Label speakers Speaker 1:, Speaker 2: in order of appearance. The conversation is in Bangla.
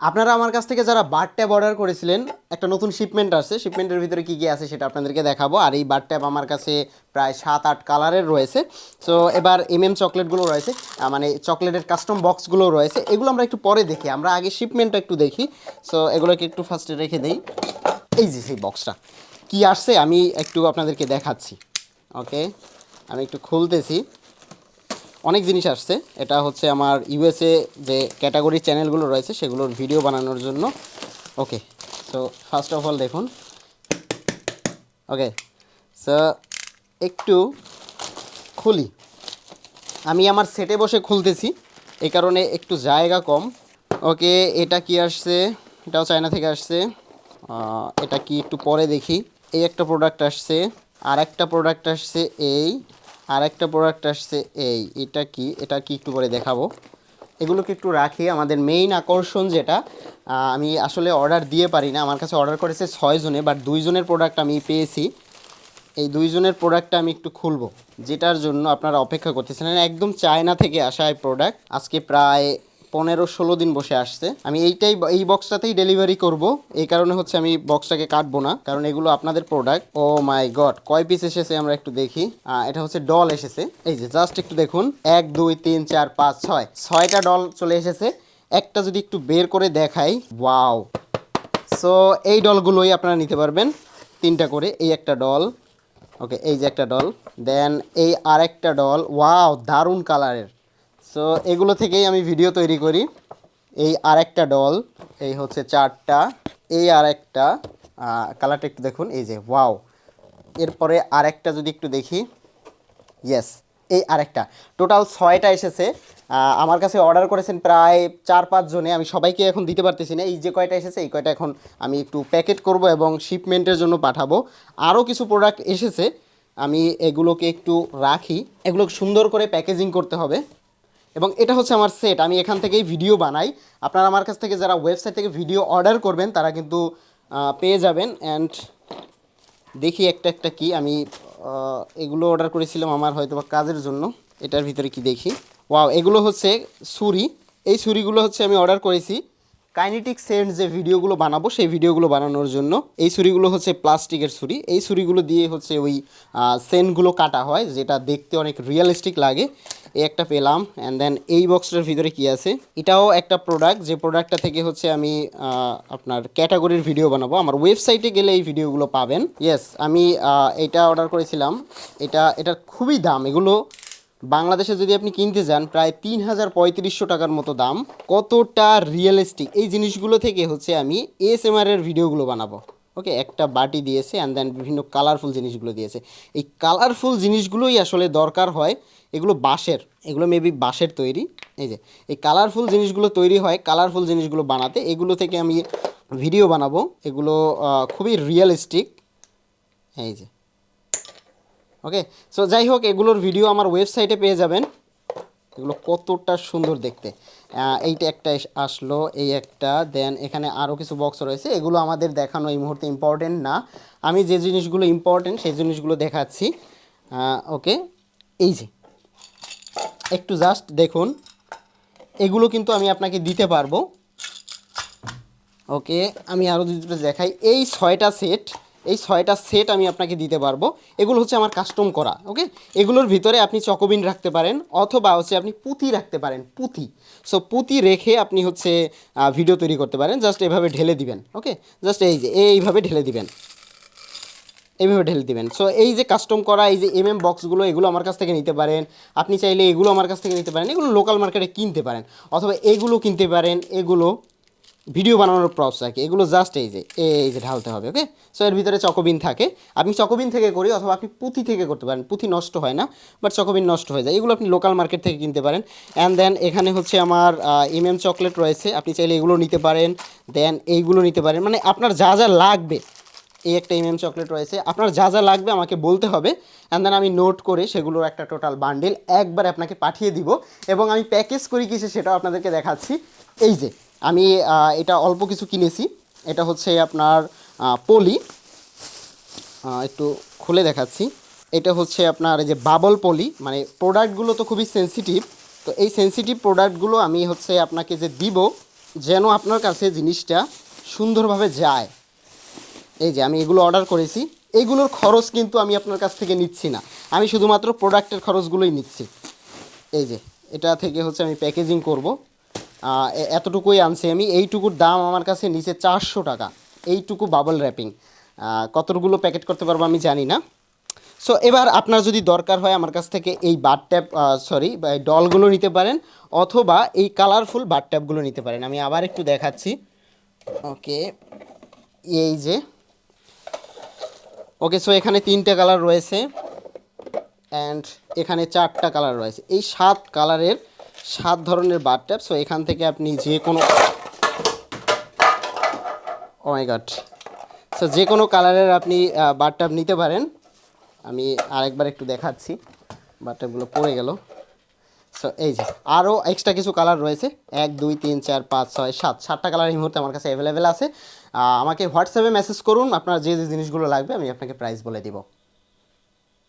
Speaker 1: আপনারা আমার কাছ থেকে যারা বার ট্যাব অর্ডার করেছিলেন, একটা নতুন শিপমেন্ট আসছে, শিপমেন্টের ভিতরে কী কী আছে সেটা আপনাদেরকে দেখাবো। আর এই বার ট্যাব আমার কাছে প্রায় 7-8 কালারের রয়েছে। সো এবার চকলেটগুলো রয়েছে, মানে চকলেটের কাস্টম বক্সগুলো রয়েছে, এগুলো আমরা একটু পরে দেখি, আমরা আগে শিপমেন্টটা একটু দেখি। সো এগুলোকে একটু ফার্স্টে রেখে দেই। এই যে সেই বক্সটা কী আসছে আমি একটু আপনাদেরকে দেখাচ্ছি। ওকে, আমি একটু খুলতেছি। অনেক জিনিস আসছে। এটা হচ্ছে আমার ইউএসএ যে ক্যাটাগরি চ্যানেলগুলো রয়েছে সেগুলোর ভিডিও বানানোর জন্য। ওকে, সো ফার্স্ট অফ অল দেখুন। ওকে, সো একটু খুলি। আমি আমার সেটে বসে খুলতেছি, এই কারণে একটু জায়গা কম। ওকে, এটা কি আসছে? এটাও চায়না থেকে আসছে। এটা কি একটু পরে দেখি। এই একটা প্রোডাক্ট আসছে, আর একটা প্রোডাক্ট আসছে এই, আর একটা প্রোডাক্ট আসছে এই। এটা কি একটু পরে দেখাবো। এগুলোকে একটু রাখি। আমাদের মেইন আকর্ষণ যেটা, আমি আসলে অর্ডার দিয়ে পারি না, আমার কাছে অর্ডার করেছে 6 জনে, বাট 2 জনের প্রোডাক্ট আমি পেয়েছি। এই 2 জনের প্রোডাক্টটা আমি একটু খুলবো, যেটার জন্য আপনারা অপেক্ষা করতেছিলেন। একদম চায়না থেকে আসা এই প্রোডাক্ট, আজকে প্রায় 15-16 দিন বসে আসছে। আমি এই বক্সটাতেই ডেলিভারি করব, এই কারণে হচ্ছে আমি বক্সটাকে কাটবো না, কারণ এগুলো আপনাদের প্রোডাক্ট। ও মাই গড, কয় পিস এসেছে আমরা একটু দেখি। এটা হচ্ছে ডল এসেছে। এই যে জাস্ট একটু দেখুন, 1 2 3 4 5 6, 6টা ডল চলে এসেছে। একটা যদি একটু বের করে দেখাই, ওয়াও। সো এই ডলগুলোই আপনারা নিতে পারবেন, 3টা করে। এই একটা ডল, ওকে, এই যে একটা ডল, দেন এই আরেকটা ডল, ওয়াও দারুণ কালারের। সো এগুলো থেকেই আমি ভিডিও তৈরি করি। এই আরেকটা ডল, এই হচ্ছে 4টা, এই আরেকটা, কালারটা একটু দেখুন, এই যে ওয়াও। এরপরে আরেকটা যদি একটু দেখি, ইয়েস, এই আরেকটা। টোটাল 6টা এসেছে। আমার কাছে অর্ডার করেছেন প্রায় 4-5 জনে, আমি সবাইকে এখন দিতে পারতেছি না। এই যে কয়টা এসেছে এই কয়টা এখন আমি একটু প্যাকেট করব এবং শিপমেন্টের জন্য পাঠাবো। আরও কিছু প্রোডাক্ট এসেছে, আমি এগুলোকে একটু রাখি, এগুলো সুন্দর করে প্যাকেজিং করতে হবে। এবং এটা হচ্ছে আমার সেট, আমি এখান থেকেই ভিডিও বানাই। আপনারা আমার কাছ থেকে যারা ওয়েবসাইট থেকে ভিডিও অর্ডার করবেন তারা কিন্তু পেয়ে যাবেন। অ্যান্ড দেখি একটা একটা কি আমি এগুলো অর্ডার করেছিলাম আমার হয়তো বা কাজের জন্য। এটার ভিতরে কি দেখি, ওয়াও, এগুলো হচ্ছে ছুরি। এই ছুরিগুলো হচ্ছে আমি অর্ডার করেছি কাইনেটিক সেন্ট যে ভিডিওগুলো বানাবো সেই ভিডিওগুলো বানানোর জন্য। এই ছুরিগুলো হচ্ছে প্লাস্টিকের ছুরি, এই ছুরিগুলো দিয়ে হচ্ছে ওই সেন্টগুলো কাটা হয়, যেটা দেখতে অনেক রিয়েলিস্টিক লাগে। এই একটা পেলাম। অ্যান্ড দেন এই বক্সটার ভিতরে কি আছে, এটাও একটা প্রোডাক্ট, যে প্রোডাক্টটা থেকে হচ্ছে আমি আপনার ক্যাটাগরির ভিডিও বানাবো। আমার ওয়েবসাইটে গেলে এই ভিডিওগুলো পাবেন। ইয়েস, আমি এটা অর্ডার করেছিলাম। এটার খুবই দাম। এগুলো বাংলাদেশে যদি আপনি কিনতে যান প্রায় 3,3500 টাকার মতো দাম। কতটা রিয়েলিস্টিক এই জিনিসগুলো থেকে হচ্ছে আমি এর ভিডিওগুলো বানাবো। ওকে, একটা বাটি দিয়েছে অ্যান্ড দেন বিভিন্ন কালারফুল জিনিসগুলো দিয়েছে। এই কালারফুল জিনিসগুলোই আসলে দরকার হয়। এগুলো বাঁশের, এগুলো মেবি বাঁশের তৈরি। এই যে এই কালারফুল জিনিসগুলো তৈরি হয়, কালারফুল জিনিসগুলো বানাতে এগুলো থেকে আমি ভিডিও বানাবো। এগুলো খুবই রিয়েলিস্টিক। এই যে, ওকে। সো যাই হোক, এগুলোর ভিডিও আমার ওয়েবসাইটে পেয়ে যাবেন। এগুলো কতটা সুন্দর দেখতে। এইটা একটা আসলো, এই একটা, দেন এখানে আরও কিছু বক্স রয়েছে। এগুলো আমাদের দেখানো এই মুহূর্তে ইম্পর্টেন্ট না, আমি যে জিনিসগুলো ইম্পর্টেন্ট সেই জিনিসগুলো দেখাচ্ছি। ওকে, এই যে একটু জাস্ট দেখুন, এগুলো কিন্তু আমি আপনাকে দিতে পারবো। ওকে, আমি আরও দুটো দেখাই। এই ছয়টা সেট আমি আপনাকে দিতে পারবো। এগুলো হচ্ছে আমার কাস্টম করা। ওকে, এগুলোর ভিতরে আপনি চকোবিন রাখতে পারেন, অথবা হচ্ছে আপনি পুঁতি রাখতে পারেন, পুঁতি। সো পুঁতি রেখে আপনি হচ্ছে ভিডিও তৈরি করতে পারেন। জাস্ট এভাবে ঢেলে দিবেন। ওকে, জাস্ট এই যে এইভাবে ঢেলে দিবেন, এইভাবে ঢেলে দিবেন। সো এই যে কাস্টম করা এই যে বক্সগুলো, এগুলো আমার কাছ থেকে নিতে পারেন। আপনি চাইলে এগুলো আমার কাছ থেকে নিতে পারেন, এগুলো লোকাল মার্কেটে কিনতে পারেন, অথবা এগুলো কিনতে পারেন। এগুলো ভিডিও বানানোর প্রপস আর কি। এগুলো জাস্ট এই যে ঢালতে হবে। ওকে, সো এর ভিতরে চকোবিন থাকে। আমি চকোবিন থেকে করি, অথবা আপনি পুঁতি থেকে করতে পারেন। পুঁতি নষ্ট হয় না, বাট চকোবিন নষ্ট হয়ে যায়। এগুলো আপনি লোকাল মার্কেট থেকে কিনতে পারেন। অ্যান্ড দেন এখানে হচ্ছে আমার চকলেট রয়েছে, আপনি চাইলে এগুলো নিতে পারেন, দেন এইগুলো নিতে পারেন। মানে আপনার যা যা লাগবে, এই একটা চকলেট রয়েছে, আপনার যা যা লাগবে আমাকে বলতে হবে। অ্যান্ড দেন আমি নোট করে সেগুলোর একটা টোটাল বান্ডিল একবার আপনাকে পাঠিয়ে দিব। এবং আমি প্যাকেজ করি কিসে সেটাও আপনাদেরকে দেখাচ্ছি। এই যে আমি এটা অল্প কিছু কিনেছি। এটা হচ্ছে আপনার পলি, একটু খুলে দেখাচ্ছি। এটা হচ্ছে আপনার এই যে বাবল পলি, মানে প্রোডাক্টগুলো তো খুবই সেন্সিটিভ। তো এই সেন্সিটিভ প্রোডাক্টগুলো আমি হচ্ছে আপনাকে যে দিব, যেন আপনার কাছে জিনিসটা সুন্দরভাবে যায়। এই যে আমি এগুলো অর্ডার করেছি, এইগুলোর খরচ কিন্তু আমি আপনার কাছ থেকে নিচ্ছি না, আমি শুধুমাত্র প্রোডাক্টের খরচগুলোই নিচ্ছি। এই যে এটা থেকে হচ্ছে আমি প্যাকেজিং করব, এতটুকুই আনছি আমি। এইটুকুর দাম আমার কাছে নিচে 400 টাকা, এইটুকু বাবল র্যাপিং। কতগুলো প্যাকেট করতে পারবো আমি জানি না। সো এবার আপনার যদি দরকার হয় আমার কাছ থেকে এই বার ট্যাপ, সরি, এই ডলগুলো নিতে পারেন, অথবা এই কালারফুল বার ট্যাপগুলো নিতে পারেন। আমি আবার একটু দেখাচ্ছি। ওকে, এই যে, ওকে, সো এখানে 3টে কালার রয়েছে অ্যান্ড এখানে 4টা কালার রয়েছে। এই 7 কালারের 7 ধরনের বার ট্যাপ। সো এখান থেকে আপনি যে কোনো, ও মাই গড, সো যে কোনো কালারের আপনি বার ট্যাপ নিতে পারেন। আমি আরেকবার একটু দেখাচ্ছি, বার ট্যাপগুলো পড়ে গেল। সো এই যে আরও এক্সট্রা কিছু কালার রয়েছে, 1 2 3 4 5 6 7, 7টা কালার এই মুহূর্তে আমার কাছে অ্যাভেলেবেল আছে। আমাকে হোয়াটসঅ্যাপে মেসেজ করুন আপনার যে যে জিনিসগুলো লাগবে, আমি আপনাকে প্রাইস বলে দিব।